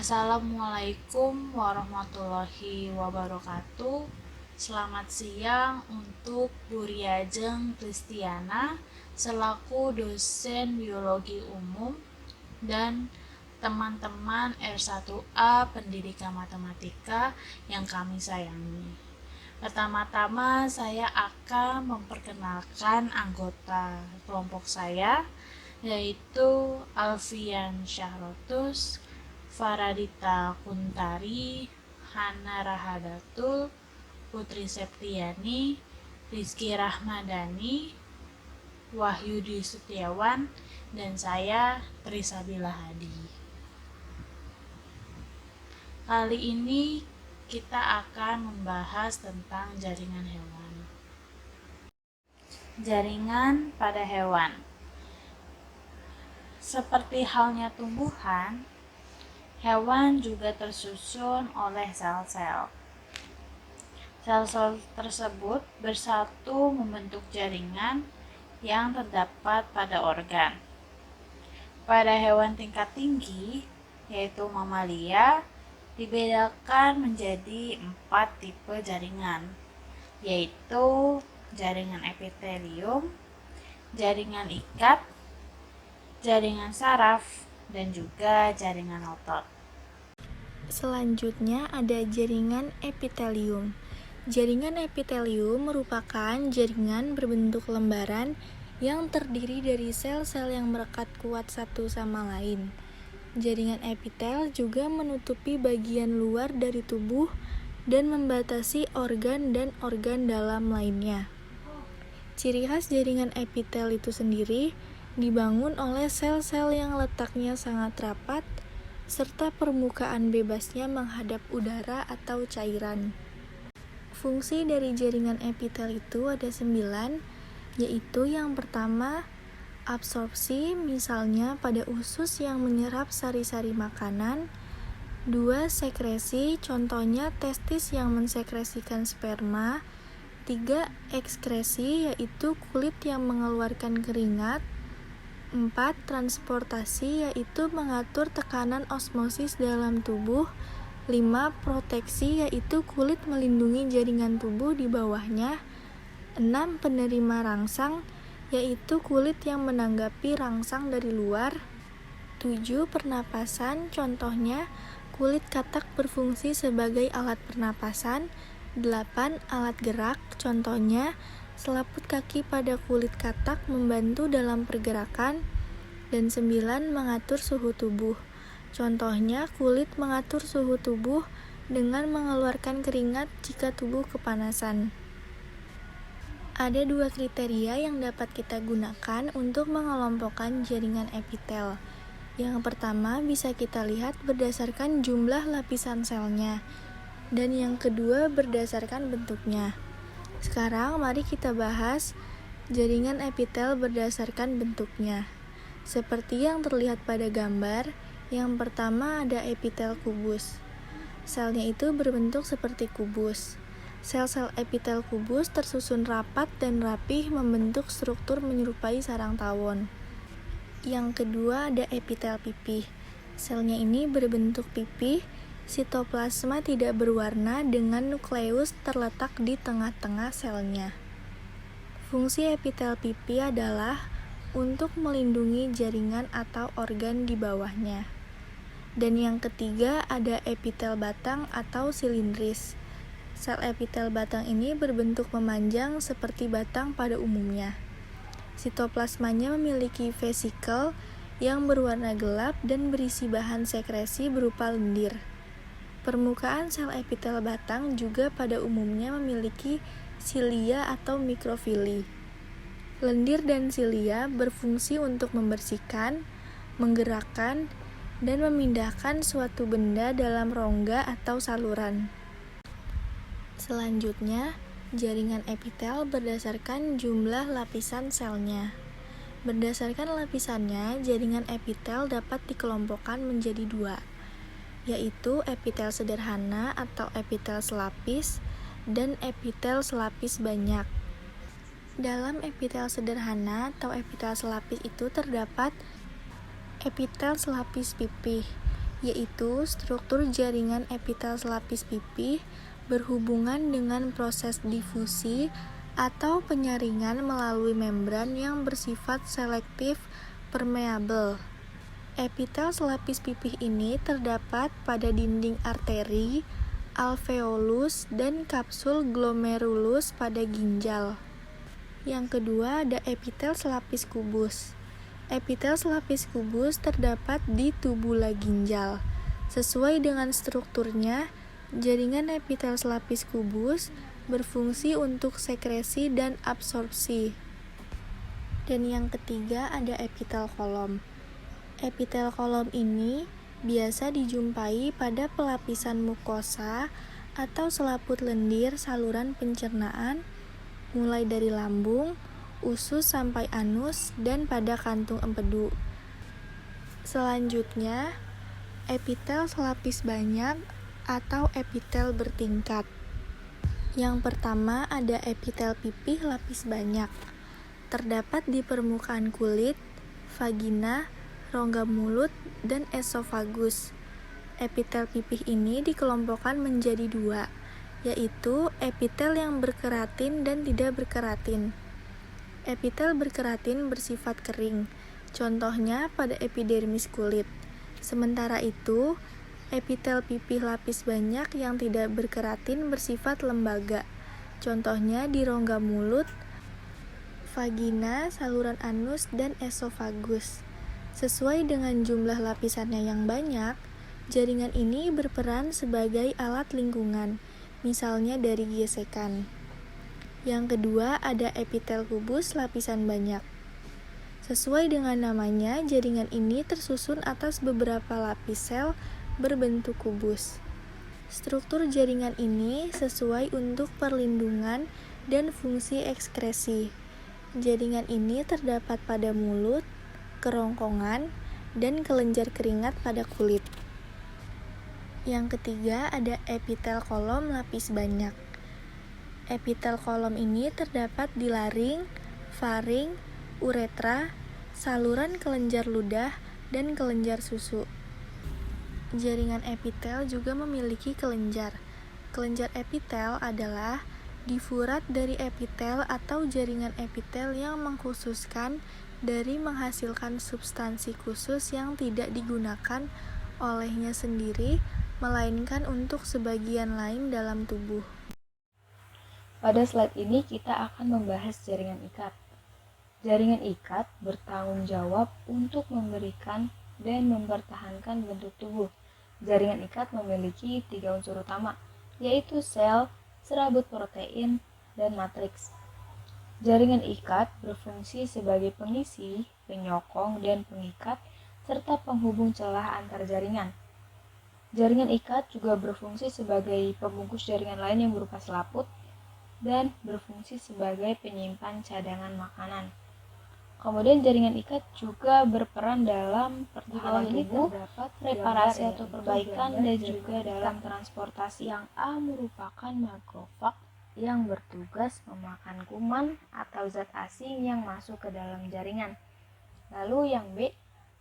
Assalamualaikum warahmatullahi wabarakatuh. Selamat siang untuk Bu Riajeng Kristiana selaku dosen biologi umum dan teman-teman R1A Pendidikan Matematika yang kami sayangi. Pertama-tama saya akan memperkenalkan anggota kelompok saya, yaitu Alfian Syahrotus, Faradita Kuntari, Hana Rahadatul, Putri Septiani, Rizky Rahmadani, Wahyudi Setiawan, dan saya Trisabila Hadi. Kali ini kita akan membahas tentang jaringan hewan. Jaringan pada hewan. Seperti halnya tumbuhan, hewan juga tersusun oleh sel-sel. Sel-sel tersebut bersatu membentuk jaringan yang terdapat pada organ. Pada hewan tingkat tinggi, yaitu mamalia, dibedakan menjadi 4 tipe jaringan, yaitu jaringan epitelium, jaringan ikat, jaringan saraf, dan juga jaringan otot. Selanjutnya ada jaringan epitelium. Jaringan epitelium merupakan jaringan berbentuk lembaran yang terdiri dari sel-sel yang merekat kuat satu sama lain. Jaringan epitel juga menutupi bagian luar dari tubuh dan membatasi organ dan organ dalam lainnya. Ciri khas jaringan epitel itu sendiri dibangun oleh sel-sel yang letaknya sangat rapat serta permukaan bebasnya menghadap udara atau cairan. Fungsi dari jaringan epitel itu ada 9, yaitu yang pertama, absorpsi, misalnya pada usus yang menyerap sari-sari makanan. 2. Sekresi, contohnya testis yang mensekresikan sperma. 3. Ekskresi, yaitu kulit yang mengeluarkan keringat. 4. Transportasi, yaitu mengatur tekanan osmosis dalam tubuh. 5. Proteksi, yaitu kulit melindungi jaringan tubuh di bawahnya. 6. Penerima rangsang, yaitu kulit yang menanggapi rangsang dari luar. 7. Pernapasan, contohnya kulit katak berfungsi sebagai alat pernapasan. 8. Alat gerak, contohnya selaput kaki pada kulit katak membantu dalam pergerakan. Dan 9. Mengatur suhu tubuh, contohnya kulit mengatur suhu tubuh dengan mengeluarkan keringat jika tubuh kepanasan. Ada 2 kriteria yang dapat kita gunakan untuk mengelompokkan jaringan epitel. Yang pertama bisa kita lihat berdasarkan jumlah lapisan selnya, dan yang kedua berdasarkan bentuknya. Sekarang mari kita bahas jaringan epitel berdasarkan bentuknya. Seperti yang terlihat pada gambar, yang pertama ada epitel kubus. Selnya itu berbentuk seperti kubus. Sel-sel epitel kubus tersusun rapat dan rapih membentuk struktur menyerupai sarang tawon. Yang kedua ada epitel pipih. Selnya ini berbentuk pipih. Sitoplasma tidak berwarna dengan nukleus terletak di tengah-tengah selnya. Fungsi epitel pipih adalah untuk melindungi jaringan atau organ di bawahnya. Dan yang ketiga ada epitel batang atau silindris. Sel epitel batang ini berbentuk memanjang seperti batang pada umumnya. Sitoplasmanya memiliki vesikel yang berwarna gelap dan berisi bahan sekresi berupa lendir. Permukaan sel epitel batang juga pada umumnya memiliki silia atau mikrofili. Lendir dan silia berfungsi untuk membersihkan, menggerakkan, dan memindahkan suatu benda dalam rongga atau saluran. Selanjutnya, jaringan epitel berdasarkan jumlah lapisan selnya. Berdasarkan lapisannya, jaringan epitel dapat dikelompokkan menjadi 2, yaitu epitel sederhana atau epitel selapis dan epitel selapis banyak. Dalam epitel sederhana atau epitel selapis itu terdapat epitel selapis pipih yaitu struktur jaringan epitel selapis pipih berhubungan dengan proses difusi atau penyaringan melalui membran yang bersifat selektif permeabel. Epitel selapis pipih ini terdapat pada dinding arteri, alveolus, dan kapsul glomerulus pada ginjal. Yang kedua ada epitel selapis kubus. Epitel selapis kubus terdapat di tubula ginjal. Sesuai dengan strukturnya, jaringan epitel selapis kubus berfungsi untuk sekresi dan absorpsi. Dan yang ketiga ada epitel kolom. Epitel kolom ini biasa dijumpai pada pelapisan mukosa atau selaput lendir saluran pencernaan, mulai dari lambung, usus sampai anus, dan pada kantung empedu. Selanjutnya, epitel selapis banyak atau epitel bertingkat. Yang pertama ada epitel pipih lapis banyak. Terdapat di permukaan kulit, vagina, rongga mulut, dan esofagus. Epitel pipih ini dikelompokkan menjadi dua, yaitu epitel yang berkeratin dan tidak berkeratin. Epitel berkeratin bersifat kering, contohnya pada epidermis kulit. Sementara itu, epitel pipih lapis banyak yang tidak berkeratin bersifat lembaga, contohnya di rongga mulut, vagina, saluran anus, dan esofagus. Sesuai dengan jumlah lapisannya yang banyak, jaringan ini berperan sebagai alat lingkungan, misalnya dari gesekan. Yang kedua ada epitel kubus lapisan banyak. Sesuai dengan namanya, jaringan ini tersusun atas beberapa lapis sel berbentuk kubus. Struktur jaringan ini sesuai untuk perlindungan dan fungsi ekskresi. Jaringan ini terdapat pada mulut, kerongkongan, dan kelenjar keringat pada kulit. Yang ketiga ada epitel kolom lapis banyak. Epitel kolom ini terdapat di laring, faring, uretra, saluran kelenjar ludah, dan kelenjar susu. Jaringan epitel juga memiliki kelenjar. Kelenjar epitel adalah difurat dari epitel atau jaringan epitel yang mengkhususkan dari menghasilkan substansi khusus yang tidak digunakan olehnya sendiri, melainkan untuk sebagian lain dalam tubuh. Pada slide ini kita akan membahas jaringan ikat. Jaringan ikat bertanggung jawab untuk memberikan dan mempertahankan bentuk tubuh. Jaringan ikat memiliki 3 unsur utama, yaitu sel, serabut protein, dan matriks. Jaringan ikat berfungsi sebagai pengisi, penyokong, dan pengikat, serta penghubung celah antar jaringan. Jaringan ikat juga berfungsi sebagai pembungkus jaringan lain yang berupa selaput, dan berfungsi sebagai penyimpan cadangan makanan. Kemudian jaringan ikat juga berperan dalam pertahanan tubuh, reparasi atau perbaikan, dan juga dalam transportasi. Yang A merupakan makrofag yang bertugas memakan kuman atau zat asing yang masuk ke dalam jaringan. Lalu yang B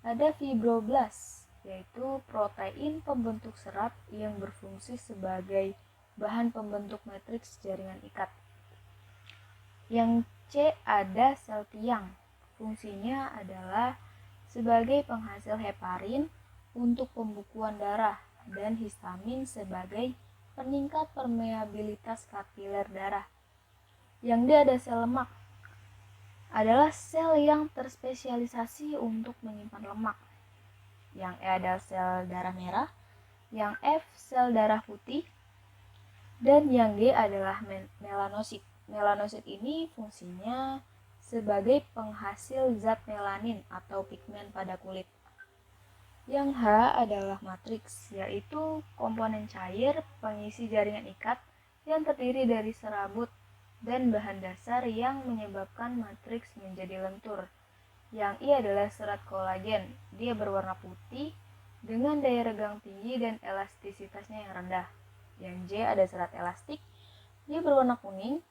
ada fibroblast, yaitu protein pembentuk serat yang berfungsi sebagai bahan pembentuk matriks jaringan ikat. Yang C ada sel tiang. Fungsinya adalah sebagai penghasil heparin untuk pembukuan darah dan histamin sebagai peningkat permeabilitas kapiler darah. Yang D ada sel lemak. Adalah sel yang terspesialisasi untuk menyimpan lemak. Yang E ada sel darah merah. Yang F sel darah putih. Dan yang G adalah melanosit. Melanosit ini fungsinya sebagai penghasil zat melanin atau pigmen pada kulit. Yang H adalah matriks, yaitu komponen cair pengisi jaringan ikat yang terdiri dari serabut dan bahan dasar yang menyebabkan matriks menjadi lentur. Yang I adalah serat kolagen, dia berwarna putih dengan daya regang tinggi dan elastisitasnya yang rendah. Yang J ada serat elastik, dia berwarna kuning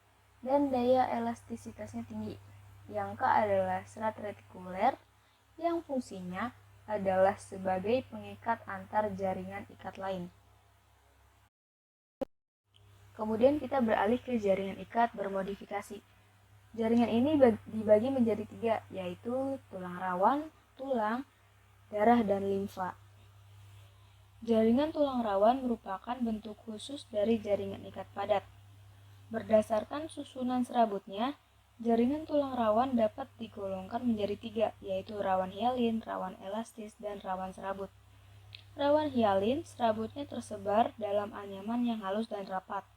dan daya elastisitasnya tinggi. Yang K adalah serat retikuler yang fungsinya adalah sebagai pengikat antar jaringan ikat lain. Kemudian kita beralih ke jaringan ikat bermodifikasi. Jaringan ini dibagi menjadi 3, yaitu tulang rawan, tulang, darah, dan limfa. Jaringan tulang rawan merupakan bentuk khusus dari jaringan ikat padat. Berdasarkan susunan serabutnya, jaringan tulang rawan dapat digolongkan menjadi 3, yaitu rawan hialin, rawan elastis, dan rawan serabut. Rawan hialin, serabutnya tersebar dalam anyaman yang halus dan rapat.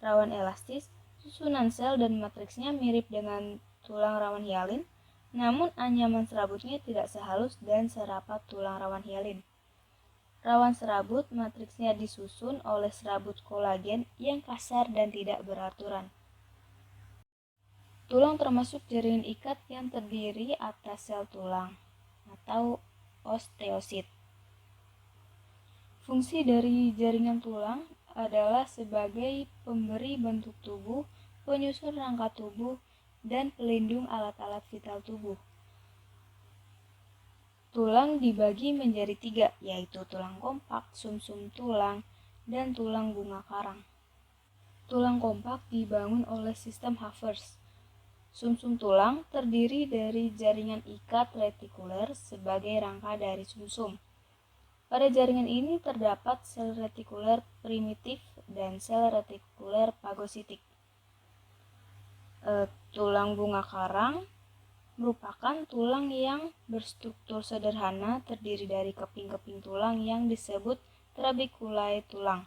Rawan elastis, susunan sel dan matriksnya mirip dengan tulang rawan hialin, namun anyaman serabutnya tidak sehalus dan serapat tulang rawan hialin. Rawan serabut, matriksnya disusun oleh serabut kolagen yang kasar dan tidak beraturan. Tulang termasuk jaringan ikat yang terdiri atas sel tulang atau osteosit. Fungsi dari jaringan tulang adalah sebagai pemberi bentuk tubuh, penyusun rangka tubuh, dan pelindung alat-alat vital tubuh. Tulang dibagi menjadi 3, yaitu tulang kompak, sumsum tulang, dan tulang bunga karang. Tulang kompak dibangun oleh sistem Havers. Sumsum tulang terdiri dari jaringan ikat retikuler sebagai rangka dari sumsum. Pada jaringan ini terdapat sel retikuler primitif dan sel retikuler fagositik. Tulang bunga karang merupakan tulang yang berstruktur sederhana terdiri dari keping-keping tulang yang disebut trabeculae tulang.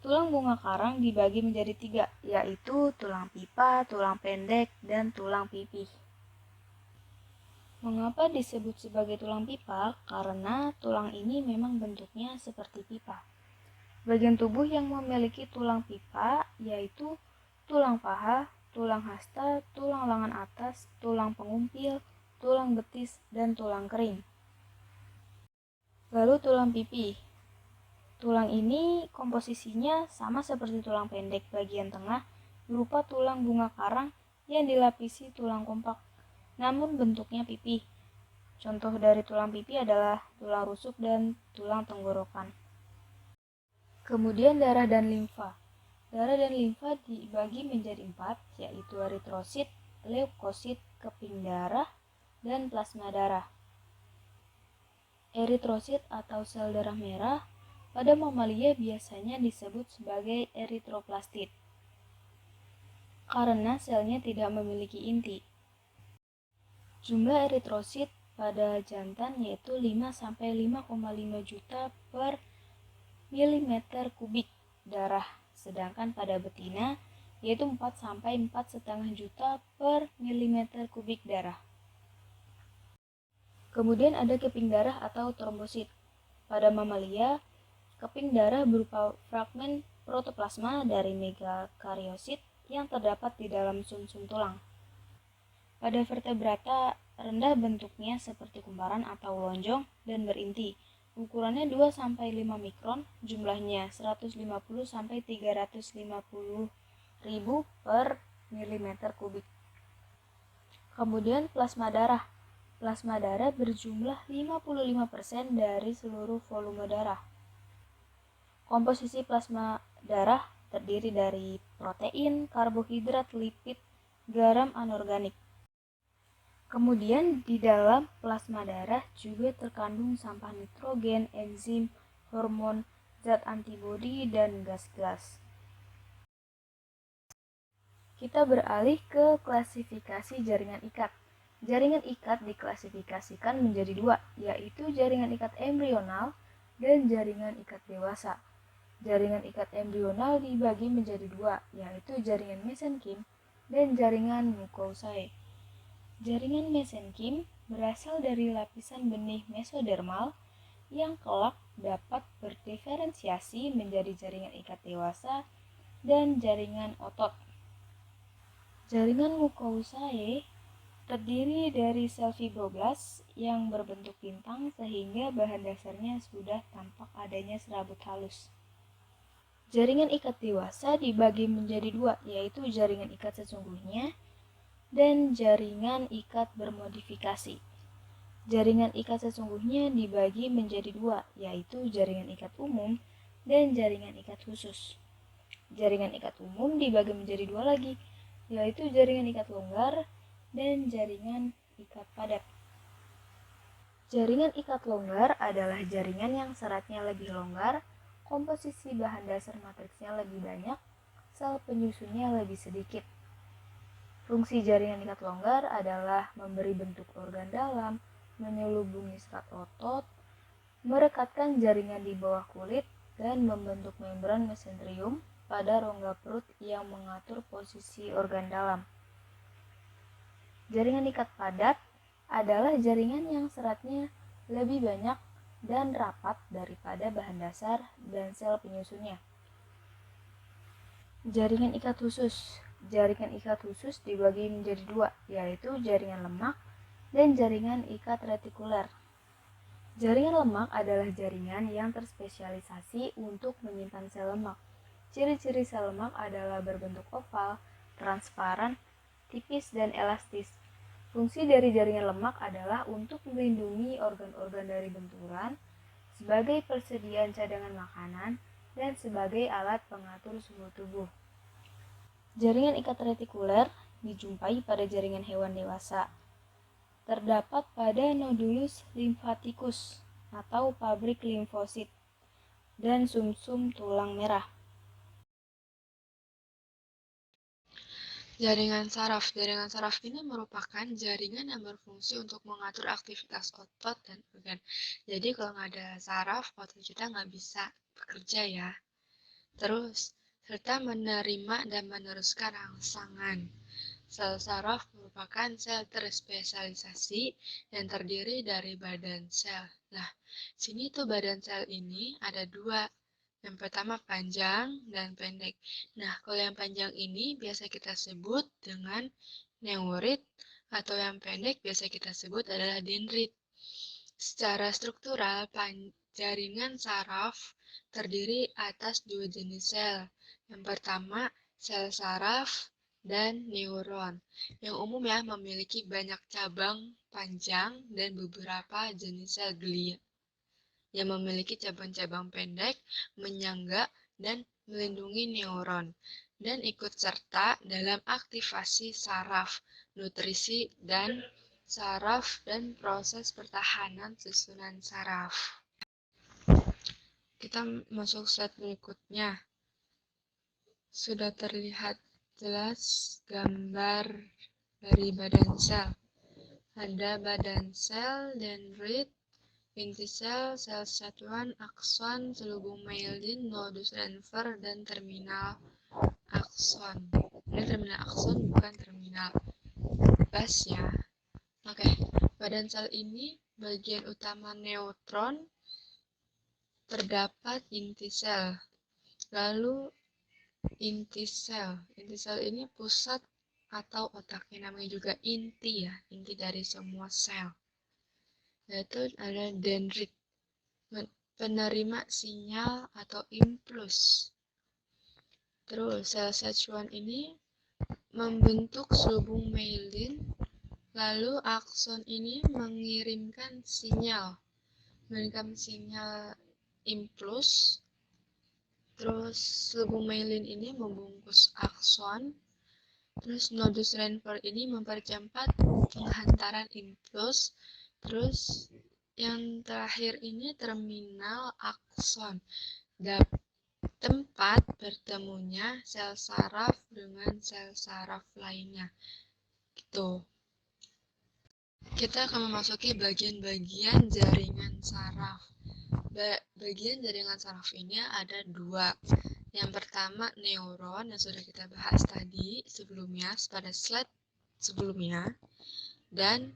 Tulang bunga karang dibagi menjadi 3, yaitu tulang pipa, tulang pendek, dan tulang pipih. Mengapa disebut sebagai tulang pipa? Karena tulang ini memang bentuknya seperti pipa. Bagian tubuh yang memiliki tulang pipa yaitu tulang paha, tulang hasta, tulang lengan atas, tulang pengumpil, tulang betis, dan tulang kering. Lalu tulang pipi. Tulang ini komposisinya sama seperti tulang pendek bagian tengah, berupa tulang bunga karang yang dilapisi tulang kompak, namun bentuknya pipih. Contoh dari tulang pipi adalah tulang rusuk dan tulang tenggorokan. Kemudian darah dan limfa. Darah dan limfa dibagi menjadi 4, yaitu eritrosit, leukosit, keping darah, dan plasma darah. Eritrosit atau sel darah merah pada mamalia biasanya disebut sebagai eritroplastit karena selnya tidak memiliki inti. Jumlah eritrosit pada jantan yaitu 5-5,5 juta per milimeter kubik darah, sedangkan pada betina yaitu 4-4,5 juta per milimeter kubik darah. Kemudian ada keping darah atau trombosit. Pada mamalia, keping darah berupa fragmen protoplasma dari megakariosit yang terdapat di dalam sumsum tulang. Pada vertebrata rendah bentuknya seperti kumparan atau lonjong dan berinti. Ukurannya 2-5 mikron, jumlahnya 150-350 ribu per milimeter kubik. Kemudian plasma darah. Plasma darah berjumlah 55% dari seluruh volume darah. Komposisi plasma darah terdiri dari protein, karbohidrat, lipid, garam anorganik. Kemudian di dalam plasma darah juga terkandung sampah nitrogen, enzim, hormon, zat antibodi, dan gas-gas. Kita beralih ke klasifikasi jaringan ikat. Jaringan ikat diklasifikasikan menjadi 2, yaitu jaringan ikat embrional dan jaringan ikat dewasa. Jaringan ikat embrional dibagi menjadi 2, yaitu jaringan mesenkim dan jaringan mucosae. Jaringan mesenkim berasal dari lapisan benih mesodermal yang kelak dapat berdiferensiasi menjadi jaringan ikat dewasa dan jaringan otot. Jaringan mucosae terdiri dari sel fibroblast yang berbentuk bintang sehingga bahan dasarnya sudah tampak adanya serabut halus. Jaringan ikat dewasa dibagi menjadi 2, yaitu jaringan ikat sesungguhnya dan jaringan ikat bermodifikasi. Jaringan ikat sesungguhnya dibagi menjadi dua, yaitu jaringan ikat umum dan jaringan ikat khusus. Jaringan ikat umum dibagi menjadi dua lagi, yaitu jaringan ikat longgar dan jaringan ikat padat. Jaringan ikat longgar adalah jaringan yang seratnya lebih longgar, komposisi bahan dasar matriksnya lebih banyak, sel penyusunnya lebih sedikit. Fungsi jaringan ikat longgar adalah memberi bentuk organ dalam, menyelubungi serat otot, merekatkan jaringan di bawah kulit, dan membentuk membran mesenterium pada rongga perut yang mengatur posisi organ dalam. Jaringan ikat padat adalah jaringan yang seratnya lebih banyak dan rapat daripada bahan dasar dan sel penyusunnya. Jaringan ikat khusus. Jaringan ikat khusus dibagi menjadi dua, yaitu jaringan lemak dan jaringan ikat retikuler. Jaringan lemak adalah jaringan yang terspesialisasi untuk menyimpan sel lemak. Ciri-ciri sel lemak adalah berbentuk oval, transparan, tipis, dan elastis. Fungsi dari jaringan lemak adalah untuk melindungi organ-organ dari benturan, sebagai persediaan cadangan makanan, dan sebagai alat pengatur suhu tubuh. Jaringan ikat retikuler dijumpai pada jaringan hewan dewasa. Terdapat pada nodulus limfaticus atau pabrik limfosit dan sumsum tulang merah. Jaringan saraf. Jaringan saraf ini merupakan jaringan yang berfungsi untuk mengatur aktivitas otot dan organ. Jadi kalau nggak ada saraf, otot kita nggak bisa bekerja ya. Terus, serta menerima dan meneruskan rangsangan. Sel saraf merupakan sel terspesialisasi yang terdiri dari badan sel. Nah, sini tuh badan sel ini ada dua. Yang pertama panjang dan pendek. Nah, kalau yang panjang ini biasa kita sebut dengan neurit, atau yang pendek biasa kita sebut adalah dendrit. Secara struktural, jaringan saraf terdiri atas dua jenis sel. Yang pertama, sel saraf dan neuron. Yang umum ya memiliki banyak cabang panjang dan beberapa jenis sel glia yang memiliki cabang-cabang pendek, menyangga, dan melindungi neuron, dan ikut serta dalam aktivasi saraf, nutrisi, dan saraf, dan proses pertahanan susunan saraf. Kita masuk slide berikutnya. Sudah terlihat jelas gambar dari badan sel. Ada badan sel, dendrit, inti sel, sel satuan, akson, selubung myelin, nodus Lenfer, dan terminal akson. Ini terminal akson bukan terminal bas ya. Oke, badan sel ini bagian utama neutron, terdapat inti sel. Lalu inti sel ini pusat atau otaknya, namanya juga inti ya, inti dari semua sel. Yaitu ada dendrit, penerima sinyal atau impuls. Terus sel satuan ini membentuk selubung myelin, lalu akson ini mengirimkan sinyal impuls. Terus selubung myelin ini membungkus akson. Terus nodus Lenfer ini mempercepat penghantaran impuls. Terus yang terakhir ini terminal akson, tempat bertemunya sel saraf dengan sel saraf lainnya. Gitu. Kita akan memasuki bagian-bagian jaringan saraf. Bagian jaringan saraf ini ada dua. Yang pertama neuron yang sudah kita bahas tadi sebelumnya pada slide sebelumnya, dan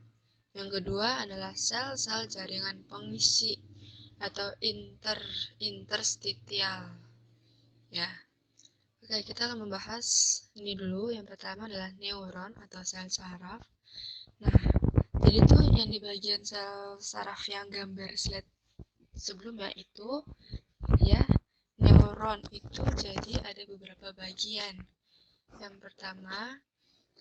yang kedua adalah sel-sel jaringan pengisi atau interstitial. Ya. Oke, kita akan membahas ini dulu. Yang pertama adalah neuron atau sel saraf. Nah, jadi tuh yang di bagian sel saraf yang gambar slide sebelumnya itu ya, neuron itu jadi ada beberapa bagian. Yang pertama,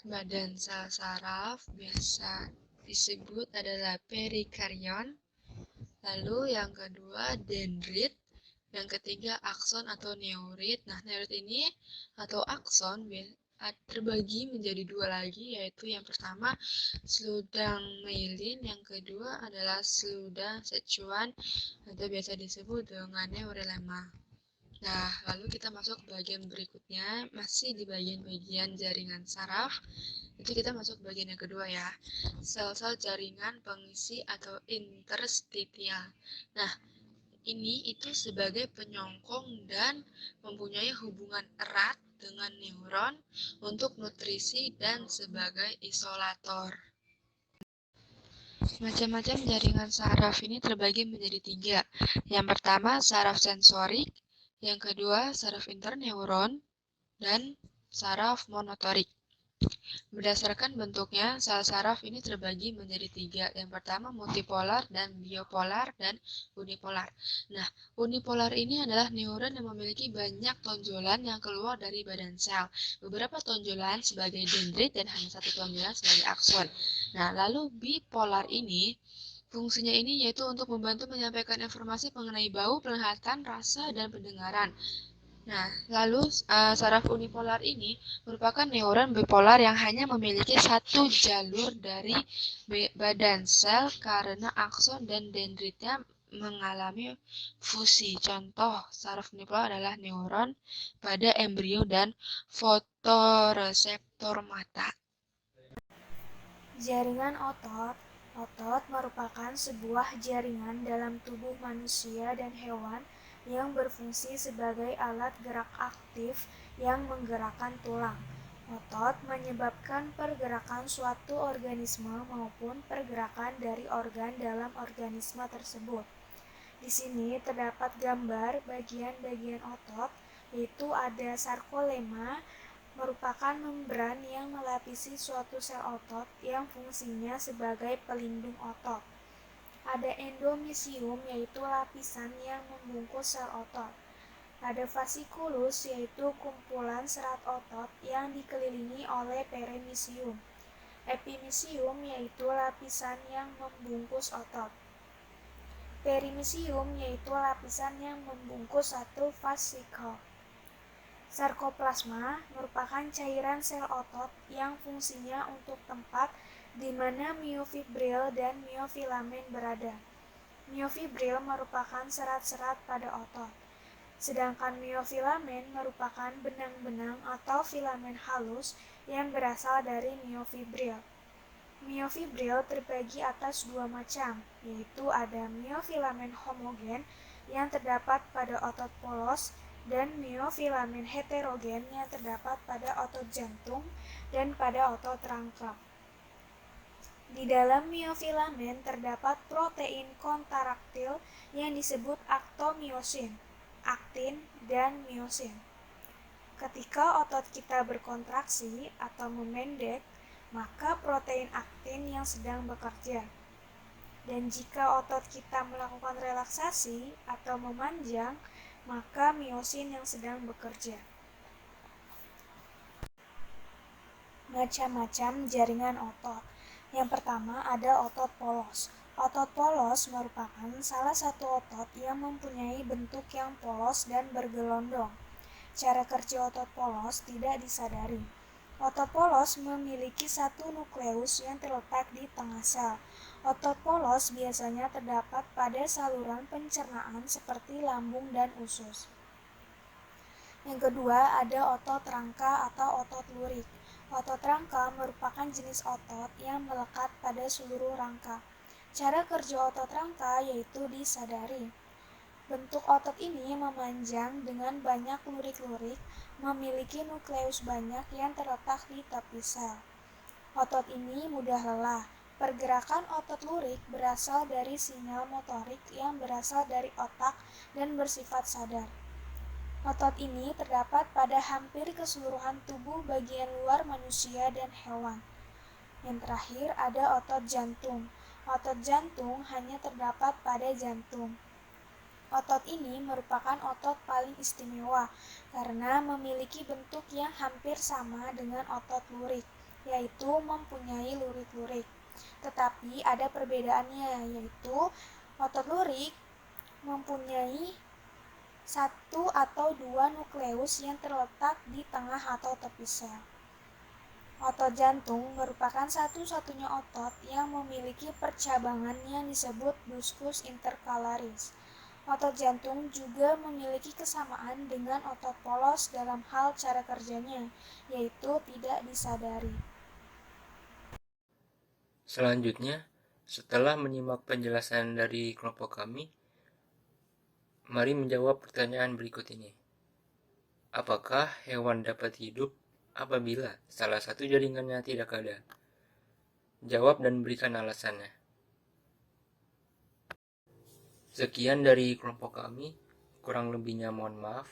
badan sel saraf biasa disebut adalah perikaryon. Lalu yang kedua dendrit. Yang ketiga akson atau neurit. Nah, neurit ini atau akson terbagi menjadi dua lagi, yaitu yang pertama seludang myelin, yang kedua adalah seludang Sichuan atau biasa disebut dengan neurelema. Nah, lalu kita masuk ke bagian berikutnya, masih di bagian jaringan saraf. Itu kita masuk ke bagian yang kedua ya, sel-sel jaringan pengisi atau interstitial. Nah, ini itu sebagai penyongkong dan mempunyai hubungan erat dengan neuron untuk nutrisi dan sebagai isolator. Macam-macam jaringan saraf ini terbagi menjadi 3. Yang pertama, saraf sensorik. Yang kedua, saraf interneuron. Dan saraf motorik. Berdasarkan bentuknya, sel saraf ini terbagi menjadi 3. Yang pertama multipolar dan biopolar dan unipolar. Nah, unipolar ini adalah neuron yang memiliki banyak tonjolan yang keluar dari badan sel. Beberapa tonjolan sebagai dendrit dan hanya satu tonjolan sebagai akson. Nah, lalu bipolar ini fungsinya ini yaitu untuk membantu menyampaikan informasi mengenai bau, penglihatan, rasa, dan pendengaran. Nah, lalu saraf unipolar ini merupakan neuron bipolar yang hanya memiliki satu jalur dari badan sel karena akson dan dendritnya mengalami fusi. Contoh saraf unipolar adalah neuron pada embrio dan fotoreseptor mata. Jaringan otot. Otot merupakan sebuah jaringan dalam tubuh manusia dan hewan yang berfungsi sebagai alat gerak aktif yang menggerakkan tulang. Otot menyebabkan pergerakan suatu organisme maupun pergerakan dari organ dalam organisme tersebut. Di sini terdapat gambar bagian-bagian otot, yaitu ada sarkolema, merupakan membran yang melapisi suatu sel otot yang fungsinya sebagai pelindung otot. Ada endomysium, yaitu lapisan yang membungkus sel otot. Ada fasciculus, yaitu kumpulan serat otot yang dikelilingi oleh peremysium. Epimysium, yaitu lapisan yang membungkus otot. Perimysium, yaitu lapisan yang membungkus satu fascicle. Sarkoplasma merupakan cairan sel otot yang fungsinya untuk tempat di mana miofibril dan miofilamen berada. Miofibril merupakan serat-serat pada otot, sedangkan miofilamen merupakan benang-benang atau filamen halus yang berasal dari miofibril. Miofibril terbagi atas dua macam, yaitu ada miofilamen homogen yang terdapat pada otot polos dan miofilamen heterogen yang terdapat pada otot jantung dan pada otot rangka. Di dalam miofilamen terdapat protein kontraktil yang disebut aktomiosin, aktin, dan miosin. Ketika otot kita berkontraksi atau memendek, maka protein aktin yang sedang bekerja. Dan jika otot kita melakukan relaksasi atau memanjang, maka miosin yang sedang bekerja. Macam-macam jaringan otot. Yang pertama ada otot polos. Otot polos merupakan salah satu otot yang mempunyai bentuk yang polos dan bergelondong. Cara kerja otot polos tidak disadari. Otot polos memiliki satu nukleus yang terletak di tengah sel. Otot polos biasanya terdapat pada saluran pencernaan seperti lambung dan usus. Yang kedua ada otot rangka atau otot lurik. Otot rangka merupakan jenis otot yang melekat pada seluruh rangka. Cara kerja otot rangka yaitu disadari. Bentuk otot ini memanjang dengan banyak lurik-lurik, memiliki nukleus banyak yang terletak di tepi sel. Otot ini mudah lelah. Pergerakan otot lurik berasal dari sinyal motorik yang berasal dari otak dan bersifat sadar. Otot ini terdapat pada hampir keseluruhan tubuh bagian luar manusia dan hewan. Yang terakhir ada otot jantung. Otot jantung hanya terdapat pada jantung. Otot ini merupakan otot paling istimewa karena memiliki bentuk yang hampir sama dengan otot lurik, yaitu mempunyai lurik-lurik. Tetapi ada perbedaannya, yaitu otot lurik mempunyai satu atau dua nukleus yang terletak di tengah atau tepi sel. Otot jantung merupakan satu-satunya otot yang memiliki percabangan yang disebut buscus intercalaris. Otot jantung juga memiliki kesamaan dengan otot polos dalam hal cara kerjanya, yaitu tidak disadari. Selanjutnya, setelah menyimak penjelasan dari kelompok kami, mari menjawab pertanyaan berikut ini. Apakah hewan dapat hidup apabila salah satu jaringannya tidak ada? Jawab dan berikan alasannya. Sekian dari kelompok kami, kurang lebihnya mohon maaf.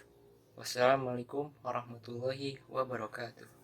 Wassalamualaikum warahmatullahi wabarakatuh.